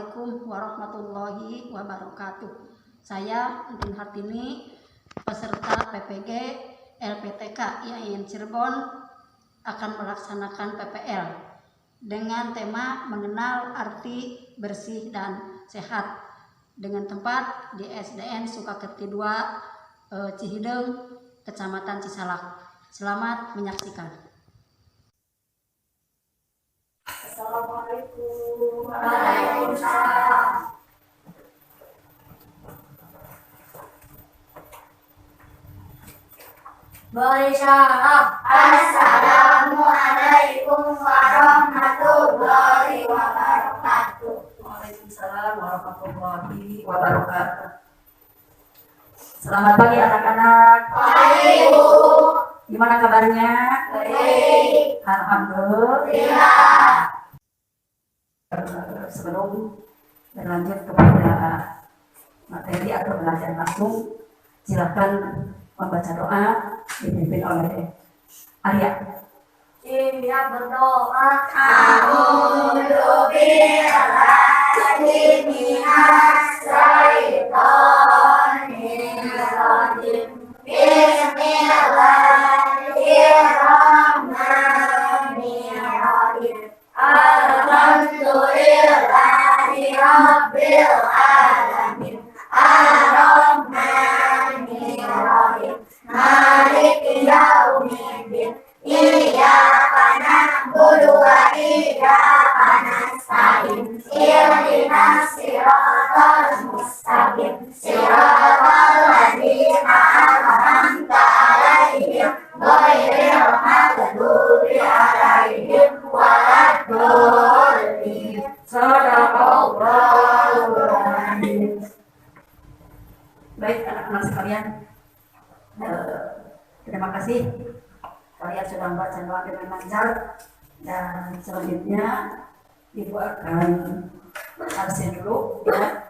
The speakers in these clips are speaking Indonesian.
Assalamualaikum warahmatullahi wabarakatuh. Saya Entin Hartini, peserta PPG LPTK IAIN Cirebon, akan melaksanakan PPL dengan tema mengenal arti bersih dan sehat dengan tempat di SDN Sukaketi 2 Cihideng, Kecamatan Cisalak. Selamat menyaksikan. Assalamualaikum. Waalaikumsalam. Berisyarat. Assalamualaikum warahmatullahi wabarakatuh. Waalaikumsalam warahmatullahi wabarakatuh. Selamat pagi anak-anak. Baik. Gimana kabarnya? Baik. Alhamdulillah. Sebelum berlanjut kepada materi atau belajar langsung, silakan membaca doa dipimpin oleh Arya. Dia berdoa. A'udzu billahi minas syaitonir rajim. Bismillahirrahmanirrahim. Alhamdulillahi rabbil alamin. Ar-Rahmanir-Rahim. Maliki yaumiddin. Iyyaka na'budu wa iyyaka nasta'in. Ihdinas siratal mustaqim. Siratal ladzina an'amta 'alaihim ghairil maghdubi 'alaihim waladdallin. Shadaqallahul adzim. Baik anak-anak sekalian, terima kasih kalian sudah membaca doa dengan lancar, dan selanjutnya Ibu akan absen dulu ya.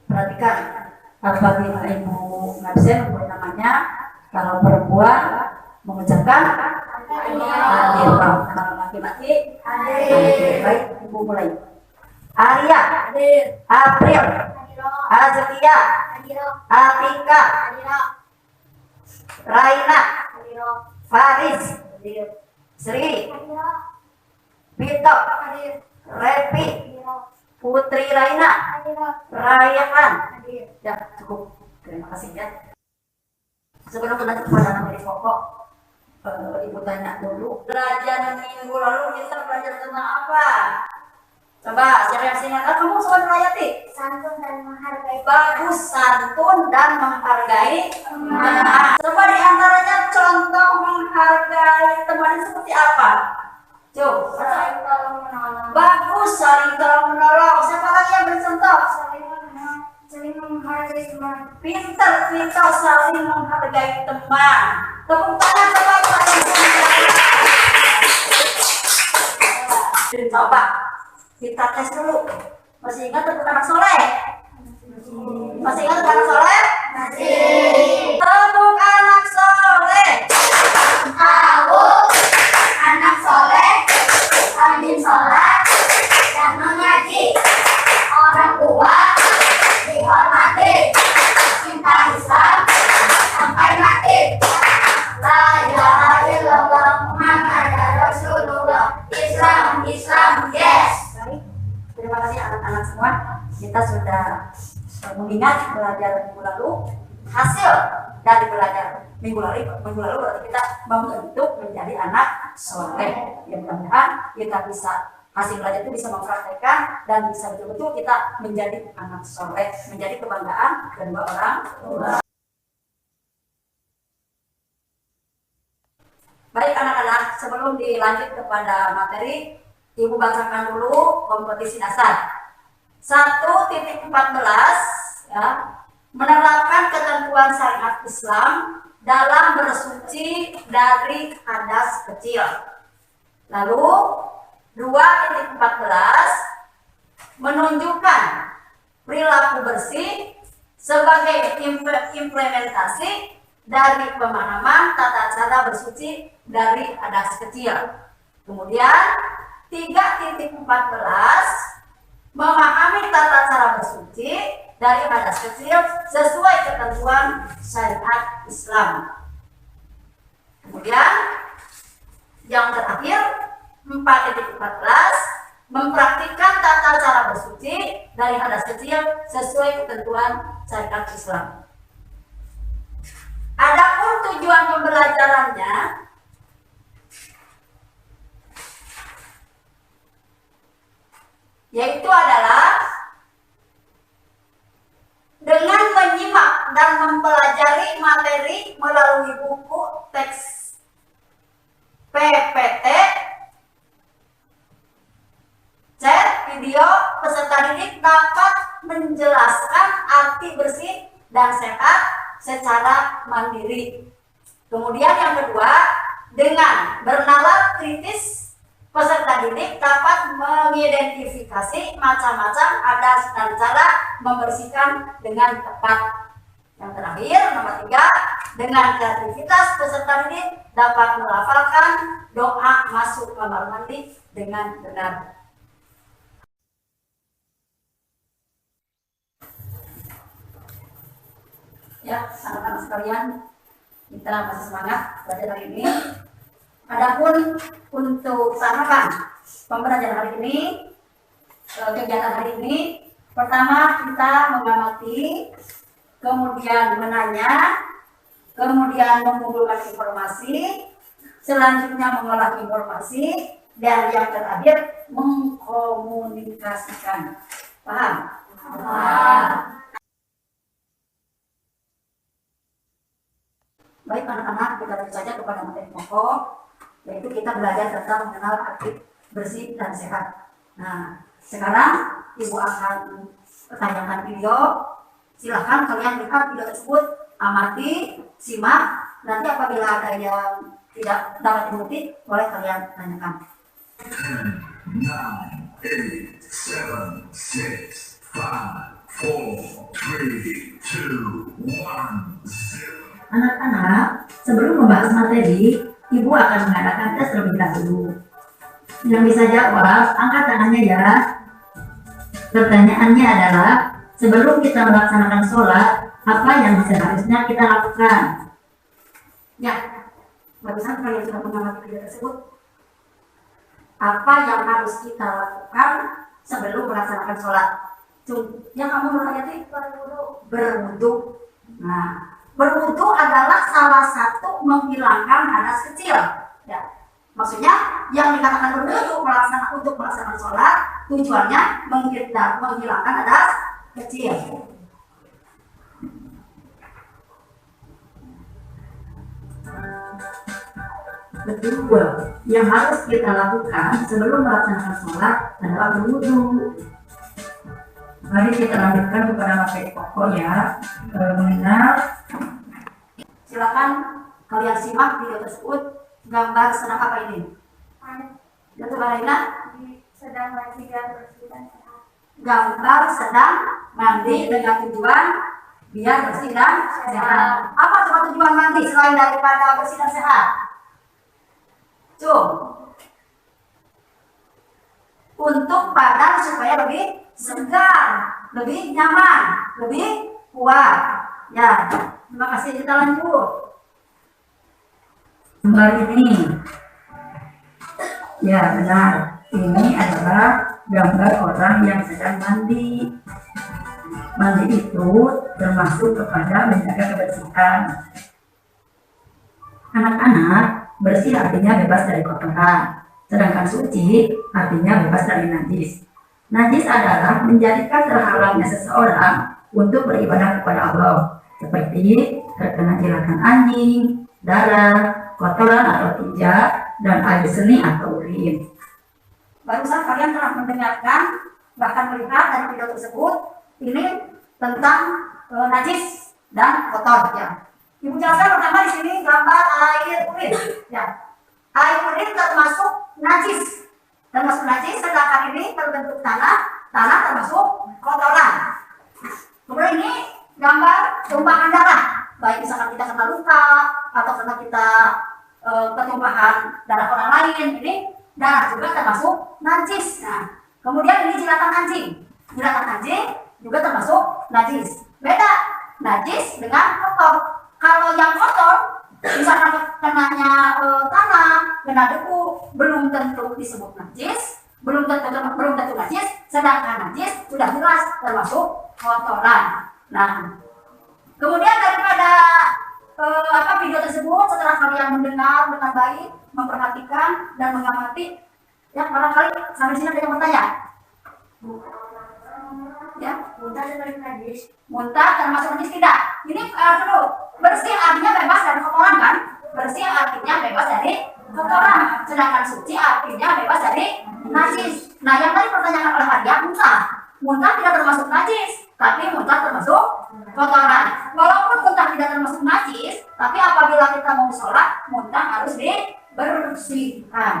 Perhatikan apabila Ibu absen untuk namanya, kalau perempuan mengucapkan hadir, kalau laki-laki hadir. Baik, Ibu mulai. Arya Hadir. April Azkia Atika Raina Faris Sri Bito Repi Putri Raina Rayaan. Ya, cukup. Terima kasih ya. Sebelum lanjut pada materi pokok, Ibu tanya dulu, belajar minggu lalu kita belajar tentang apa? Coba siapa yang ingat? Kamu soal melayati? Santun dan menghargai. Bagus, santun dan menghargai teman. Coba diantaranya contoh menghargai teman itu seperti apa? Coba. Saling tolong menolong. Bagus, saling tolong menolong. Siapa lagi yang bercontoh? Saling menghargai teman. Pintar, pintar, saling menghargai teman. Tepuk tangan coba. Coba kita tes dulu. Masih ingat tepuk anak soleh? Masih ingat tepuk anak soleh? Masih. Tepuk anak soleh. Aku anak soleh, rajin sholat dan mengaji. Orang tua dihormati, cinta Islam sampai mati. La ilaha illallah Muhammadur Rasulullah. Islam, yes. Terima kasih anak-anak semua. Kita sudah mengingat belajar minggu lalu, hasil dari belajar minggu lalu berarti kita membentuk menjadi anak soleh. Yang mudah-mudahan kita bisa, hasil belajar itu bisa mempraktekkan dan bisa betul-betul kita menjadi anak soleh, menjadi kebanggaan kedua orang tua. Baik anak-anak, sebelum dilanjut kepada materi, Ibu bacakan dulu kompetisi dasar 1.14 ya, menerapkan ketentuan syariat Islam dalam bersuci dari hadas kecil. Lalu 2.14 menunjukkan perilaku bersih sebagai implementasi dari pemahaman tata cara bersuci dari hadas kecil. Kemudian 3.14 memahami tata cara bersuci dari hadas kecil sesuai ketentuan syariat Islam. Kemudian yang terakhir 4.14 mempraktikkan tata cara bersuci dari hadas kecil sesuai ketentuan syariat Islam. Adapun tujuan pembelajarannya yaitu adalah dengan menyimak dan mempelajari materi melalui buku teks PPT, chat, video, peserta didik dapat menjelaskan arti bersih dan sehat secara mandiri. Kemudian yang kedua, dengan bernalar kritis, peserta didik dapat mengidentifikasi macam-macam adat dan cara membersihkan dengan tepat. Yang terakhir, nomor 3, dengan kreativitas peserta didik dapat melafalkan doa masuk kamar mandi dengan benar. Ya, anak-anak sekalian, kita masih semangat belajar hari ini. Adapun untuk tahapan pembelajaran hari ini, kegiatan hari ini, pertama kita mengamati, kemudian menanya, kemudian mengumpulkan informasi, selanjutnya mengolah informasi, dan yang terakhir mengkomunikasikan. Paham? Paham. Baik anak-anak, kita lanjut saja kepada materi pokok, yaitu kita belajar tentang mengenal arti bersih dan sehat. Nah, sekarang Ibu akan pertanyakan video. Silahkan kalian lihat video tersebut, amati, simak. Nanti apabila ada yang tidak dapat dimengerti, boleh kalian tanyakan. 9, 8, 7, 6, 5, 4, 3, 2, 1, 0. Anak-anak, sebelum membahas materi, Ibu akan mengadakan tes terlebih dahulu. Yang bisa jawab, angkat tangannya ya. Pertanyaannya adalah, sebelum kita melaksanakan sholat, apa yang seharusnya kita lakukan? Ya, barusan kalian sudah mengamati video tersebut. Apa yang harus kita lakukan sebelum melaksanakan sholat? Yang kamu bertanya itu berwudu. Nah, berwudu adalah salah satu menghilangkan hadas kecil. Ya, maksudnya yang dikatakan berwudu untuk melaksanakan sholat tujuannya menghilangkan hadas kecil. Betul, yang harus kita lakukan sebelum melaksanakan sholat adalah berwudu. Mari kita lanjutkan kepada materi pokok ya, mengenal. Silakan kalian simak video tersebut. Gambar sedang apa ini? Itu Marina? Sedang mandi dan bersih dan sehat. Gambar sedang mandi dengan tujuan biar bersih dan sehat. Apa coba tujuan mandi selain daripada bersih dan sehat? Untuk badan supaya lebih segar, lebih nyaman, lebih kuat. Ya, terima kasih. Kita lanjut. Gambar ini, ya benar, ini adalah gambar orang yang sedang mandi. Mandi itu termasuk kepada menjaga kebersihan. Anak-anak, bersih artinya bebas dari kotoran, sedangkan suci artinya bebas dari najis. Najis adalah menjadikan terhalangnya seseorang untuk beribadah kepada Allah, seperti terkena jilatan anjing, darah, kotoran atau tinja, dan air seni atau urin. Barusan kalian telah mendengarkan, bahkan melihat dari video tersebut, ini tentang najis dan kotor. Ya. Ibu jelaskan pertama di sini gambar air urin. Ya. Air urin termasuk najis. Termasuk najis, sedangkan ini terbentuk tanah termasuk kotoran. Kemudian ini gambar tumpahan darah, baik misalkan kita kena luka atau karena kita ketumpahan darah orang lain, ini darah juga termasuk najis. Nah, kemudian ini jilatan anjing. Jilatan anjing juga termasuk najis. Beda najis dengan kotor. Kalau yang kotor, misalkan kenanya tanah, kena debu, belum tentu disebut najis, belum tentu najis. Sedangkan najis sudah jelas termasuk kotoran. Nah, kemudian daripada video tersebut, setelah kalian mendengar dengan baik, memperhatikan dan mengamati, ya barangkali sampai sini ada yang bertanya. Ya, muntah termasuk najis. Muntah termasuk najis tidak? Ini dulu, bersih artinya bebas dari kotoran kan? Bersih artinya bebas dari kotoran. Sedangkan suci artinya bebas dari najis. Nah, yang tadi pertanyaan oleh Hadia, muntah. Muntah tidak termasuk najis, tapi muntah termasuk kotoran. Walaupun muntah tidak termasuk najis, tapi apabila kita mau sholat, muntah harus dibersihkan.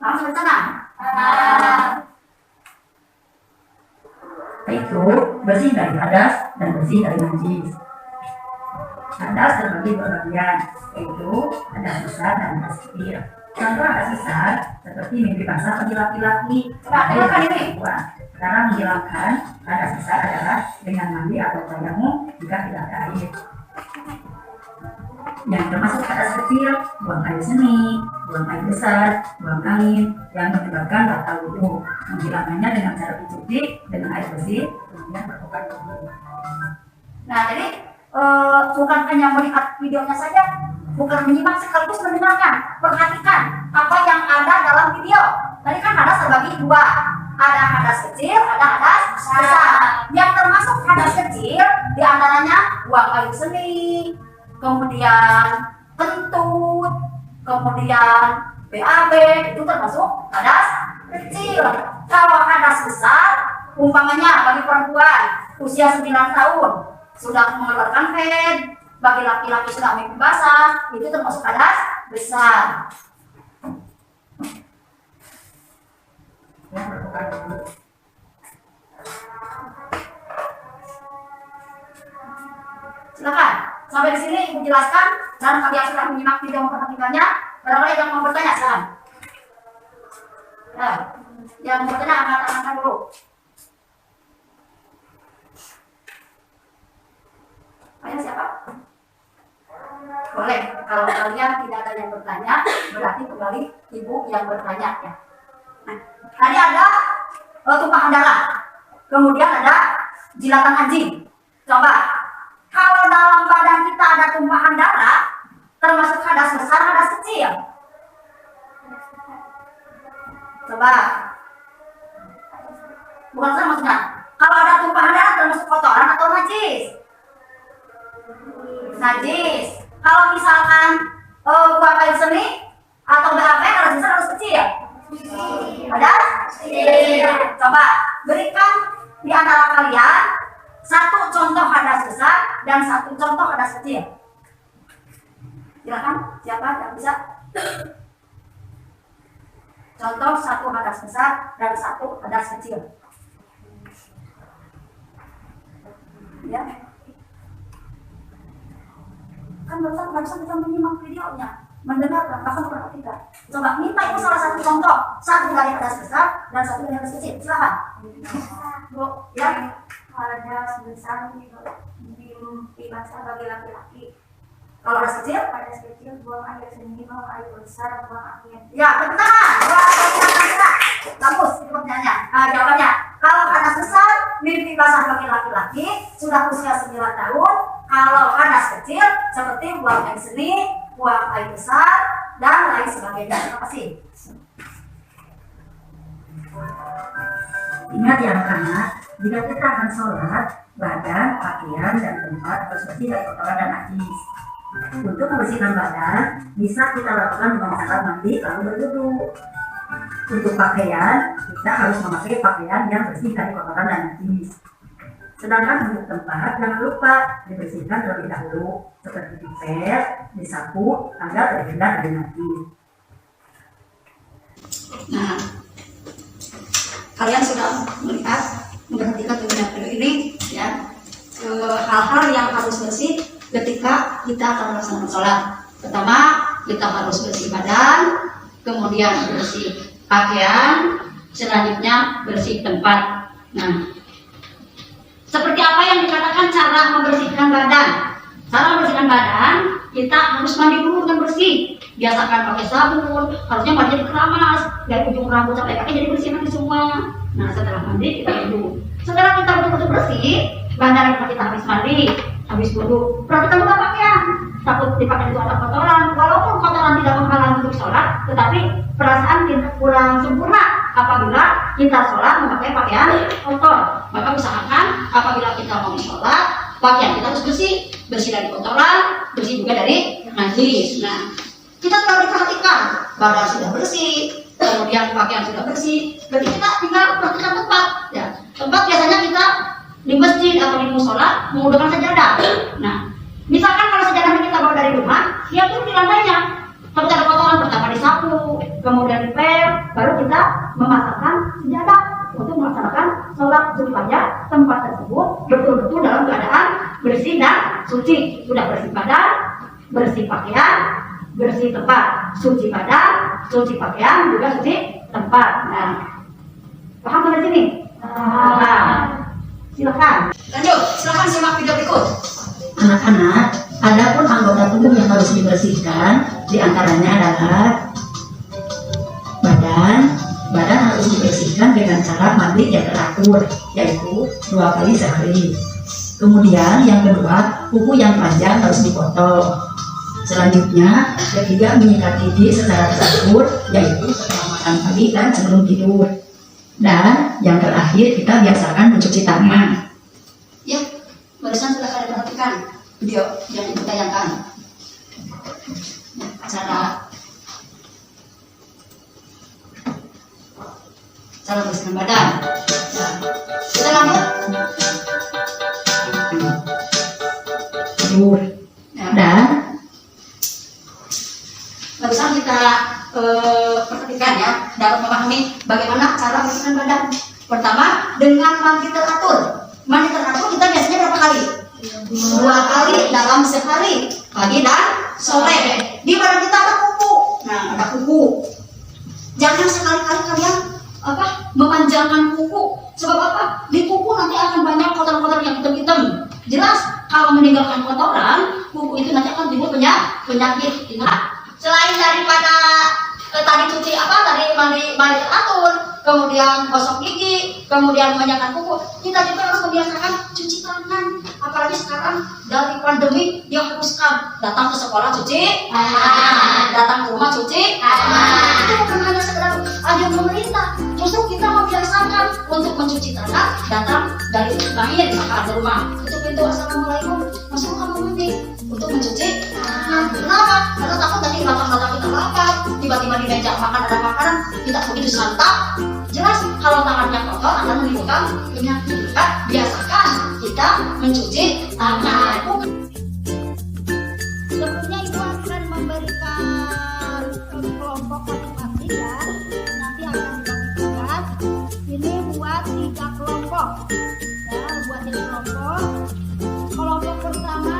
Langsung ke sana. Itu bersih dari hadas dan bersih dari najis. Hadas terbagi berbagian, yaitu hadas besar dan hadas kecil. Contoh hadas besar seperti mimpi basah bagi laki-laki, ada yang perempuan. Cara menghilangkan hadas besar adalah dengan mandi atau tayamum jika tidak ada air. Yang termasuk hadas kecil, buang air seni, buang air besar, buang angin yang menyebabkan batal wudu. Menghilangkannya dengan cara dicuci dengan air bersih, kemudian berbuka wudu. Nah, jadi bukan hanya melihat videonya saja, bukan menyimak sekaligus mendengarkan. Perhatikan apa yang ada dalam video. Tadi kan hadas terbagi dua, ada hadas kecil, ada hadas besar. Yang termasuk hadas kecil diantaranya buang air seni, kemudian kentut, kemudian BAB, itu termasuk hadas kecil. Kalau hadas besar, umpamanya bagi perempuan usia 9 tahun sudah mengeluarkan haid, bagi laki-laki sudah mimpi basah, itu termasuk hadas besar. Silakan, sampai di sini Ibu jelaskan dan kalian sudah menyimak video memperhatikannya. Barangkali yang mau bertanya, silakan. Ya, yang mau bertanya angkat dulu. Ayo siapa? Boleh, kalau kalian tidak ada yang bertanya, berarti kembali Ibu yang bertanya ya. Nah, tadi ada tumpahan darah, kemudian ada jilatan anjing. Coba, kalau dalam badan kita ada tumpahan darah, termasuk hadas besar, hadas kecil. Coba, bukan saya maksudnya. Kalau ada tumpahan darah termasuk kotoran atau najis? Najis. Kalau misalkan buang air seni atau BAB, hadas besar, hadas kecil. Hadas kecil. Coba berikan di antara kalian satu contoh hadas besar dan satu contoh hadas kecil. Silakan, siapa yang bisa? Contoh satu hadas besar dan satu hadas kecil. Ya. Kan barusan kita menyimak videonya, mendengarkan, bahkan perhatikan. Coba minta itu salah satu contoh, satu dari hadas besar dan satu dari hadas kecil. Silakan. Bu, ya. Hadas besar mimpi basah bagi laki-laki. Kalau hadas kecil buang air seni, kalau air besar buang angin. ya, tepuk tangan. Bagus, itu pertanyaannya. Jawabannya, kalau hadas besar mimpi basah bagi laki-laki sudah usia 9 tahun. Kalau hadas kecil seperti buang air seni, buang air besar dan lain sebagainya. Terima kasih. Ingat ya anak-anak, jika kita akan sholat, badan, pakaian, dan tempat harus bersih dari kotoran dan najis. Untuk membersihkan badan, bisa kita lakukan dengan cara mandi lalu berwudu. Untuk pakaian, kita harus memakai pakaian yang bersih dari kotoran dan najis. Sedangkan untuk tempat, jangan lupa dibersihkan terlebih dahulu, seperti dipel, disapu, agar terhindar dari najis. Nah, kalian sudah melihat, memperhatikan video ini ya, hal-hal yang harus bersih ketika kita akan melaksanakan sholat. Pertama, kita harus bersih badan, kemudian bersih pakaian, selanjutnya bersih tempat. Nah, seperti apa yang dikatakan cara membersihkan badan? Cara membersihkan badan, kita harus mandi dulu dengan bersih. Biasakan pakai sabun, harusnya mandi keramas, dari ujung rambut sampai kaki jadi bersih nanti semua. Nah, setelah mandi kita wudhu. Setelah kita betul-betul bersih, badan kita habis mandi, habis wudhu, perhatikan juga pakaian. Takut dipakai itu ada kotoran, walaupun kotoran tidak menghalangi untuk sholat, tetapi perasaan kita kurang sempurna apabila kita sholat memakai pakaian kotor. Maka usahakan apabila kita mau sholat, pakaian kita harus bersih, bersih dari kotoran, bersih juga dari najis. Nah, kita telah diperhatikan, badan sudah bersih, kemudian pakaian sudah bersih, berarti kita tinggal perhatikan tempat. Ya, tempat biasanya kita di masjid atau di musola menggunakan sajadah. Nah, misalkan kalau sajadah kita bawa dari rumah, dia turun di lantainya. Kalau ada kotoran pertama disapu, kemudian dipel, baru kita memasangkan sajadah untuk melaksanakan sholat supaya tempat tersebut betul-betul dalam keadaan bersih dan suci. Sudah bersih badan, bersih pakaian, bersih tempat, suci badan, suci pakaian, juga suci tempat. Nah, paham sampai sini? Nah, silakan. Lanjut, silakan simak video berikut. Anak-anak, adapun anggota tubuh yang harus dibersihkan diantaranya adalah badan harus dibersihkan dengan cara mandi yang teratur, yaitu 2 kali sehari. Kemudian yang kedua, kuku yang panjang harus dipotong. Selanjutnya, ketiga, menyikat gigi secara teratur, yaitu setelah makan pagi dan sebelum tidur. Dan yang terakhir, kita biasakan mencuci tangan. Ya, barusan sudah kalian perhatikan video yang ibu tayangkan. Cara bersihkan badan. Ya. Kita lanjut. Tidur. Ya. Dan barusan kita perhatikan ya, dapat memahami bagaimana cara bersihkan badan. Pertama, dengan mandi teratur. Mandi teratur kita biasanya berapa kali? 2 kali dalam sehari, pagi dan sore. Di badan kita ada kuku. Nah, ada kuku. Jangan sekali-kali kalian memanjangkan kuku. Sebab apa? Di kuku nanti akan banyak kotoran-kotoran yang hitam-hitam. Jelas kalau meninggalkan kotoran, kuku itu nanti akan timbul penyakit. Selain daripada tadi cuci tadi mandi teratur, kemudian gosok gigi, kemudian memanjangkan kuku, kita juga harus membiasakan cuci tangan. Apalagi sekarang dari pandemi dihapuskan, datang ke sekolah cuci tangan, datang ke rumah cuci tangan. Itu bukan hanya sekedar anjuran pemerintah, justru kita membiasakan untuk mencuci tangan. Datang dari lahir maka di rumah tutup pintu, assalamualaikum, masuk kamar mandi untuk mencuci tangan. Kenapa? Karena takut tadi belakang kita lapar, tiba-tiba di meja makan ada makanan, kita begitu santap. Jelas kalau tangannya kotor akan menimbulkan penyakit. Biasakan kita mencuci tangan. Sebelumnya ibu akan memberikan kelompok masing-masing ya. Nanti akan dibagi tugas. Ini buat 3 kelompok. Ya, buat 3 kelompok. Kelompok pertama.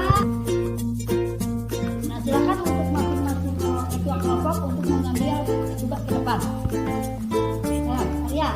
Nah, silakan untuk masing-masing ketua kelompok untuk mengambil tugas ke depan. Ya, Arya.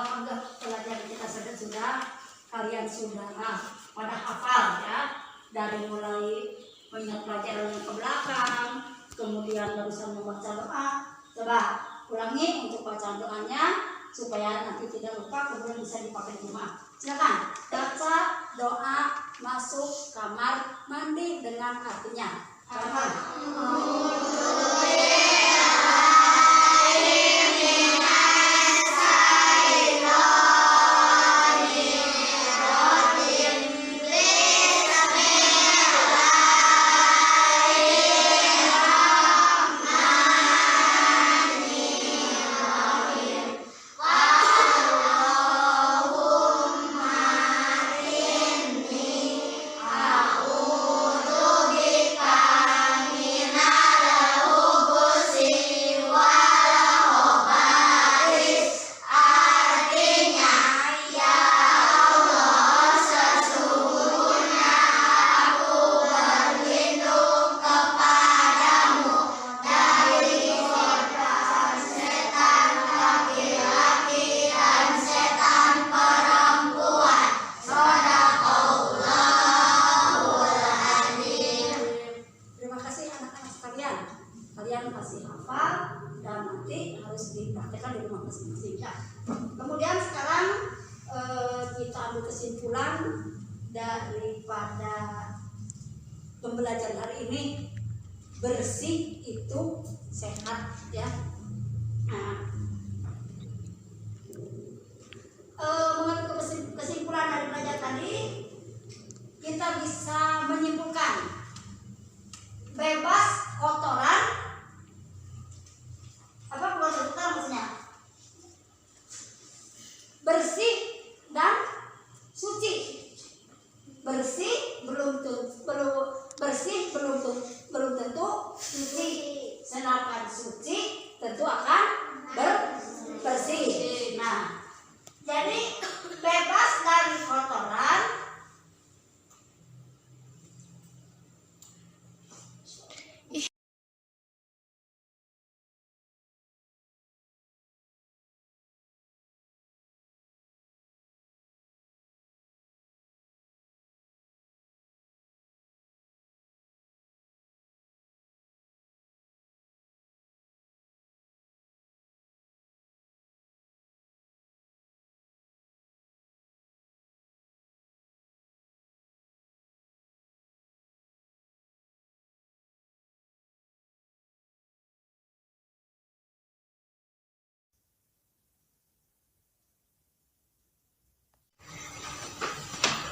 Alhamdulillah pelajaran kita sudah kalian sudah pada hafal ya, dari mulai mengingat pelajaran yang ke belakang, kemudian barusan membaca doa. Coba ulangi untuk bacaan doanya supaya nanti tidak lupa, kemudian bisa dipakai di rumah. Silakan baca doa masuk kamar mandi dengan artinya. Kalian pasti hafal dan nanti harus dipraktekkan di rumah masing-masing ya. Kemudian sekarang kita ambil kesimpulan daripada pembelajaran hari ini. Bersih itu sehat ya. Nah, mengambil kesimpulan dari belajar tadi, kita bisa menyimpulkan bebas kotoran. Apa keluar dari kotoran maksudnya? Bersih dan suci. Bersih belum tentu suci. Sedangkan suci tentu akan bersih. Nah, jadi bebas dari kotoran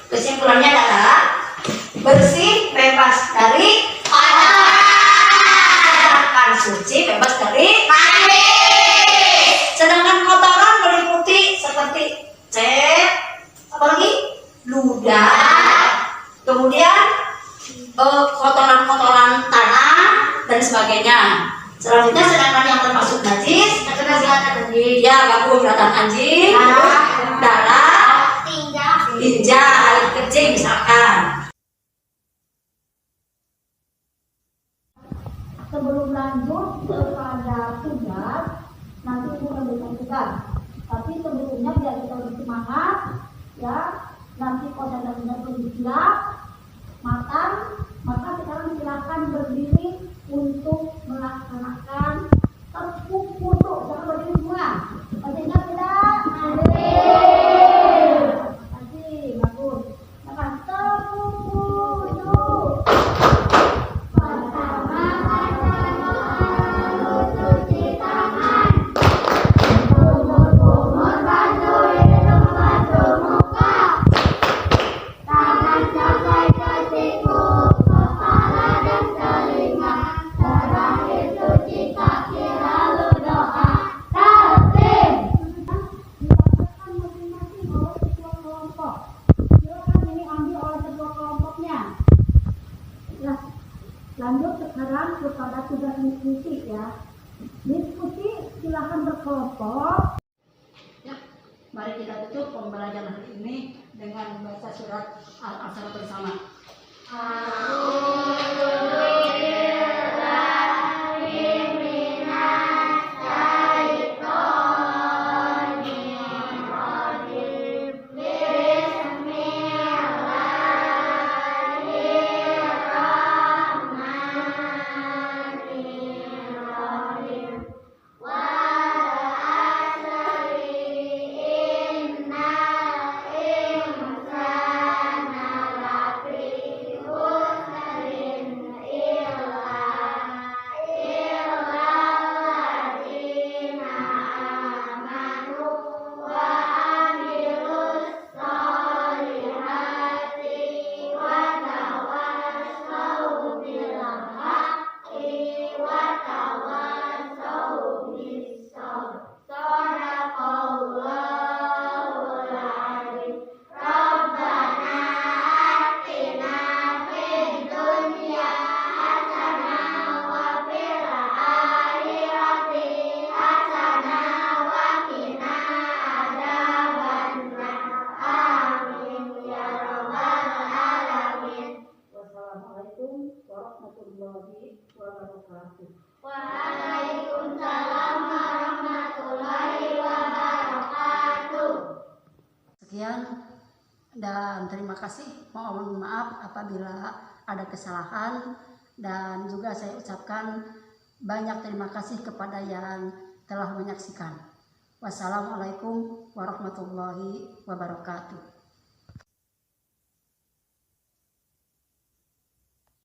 kesimpulannya adalah bersih bebas dari kotoran, suci bebas dari sedangkan kotoran meliputi seperti apalagi ludah, kemudian kotoran-kotoran tanah dan sebagainya. Selanjutnya sedangkan yang termasuk najis ya gabung kelihatan anjing, darah, tinja, air kecil misalkan. Sebelum lanjut kepada tugas, nanti ibu memberikan tugas. Tapi sebelumnya biar kita lebih semangat, ya. Nanti kalau benar-benar belum siap, matang, maka sekarang silakan berdiri untuk melaksanakan tepuk punduk. Jangan berdiri semua. Masih ingat tidak? Masih bagus. Makan tepuk punduk. Lanjut sekarang kepada tugas diskusi ya. Diskusi silahkan berkelompok. Ya, mari kita tutup pembelajaran hari ini dengan membaca surat Al-Asr bersama. Sekian dan terima kasih. Mohon maaf apabila ada kesalahan, dan juga saya ucapkan banyak terima kasih kepada yang telah menyaksikan. Wassalamualaikum warahmatullahi wabarakatuh.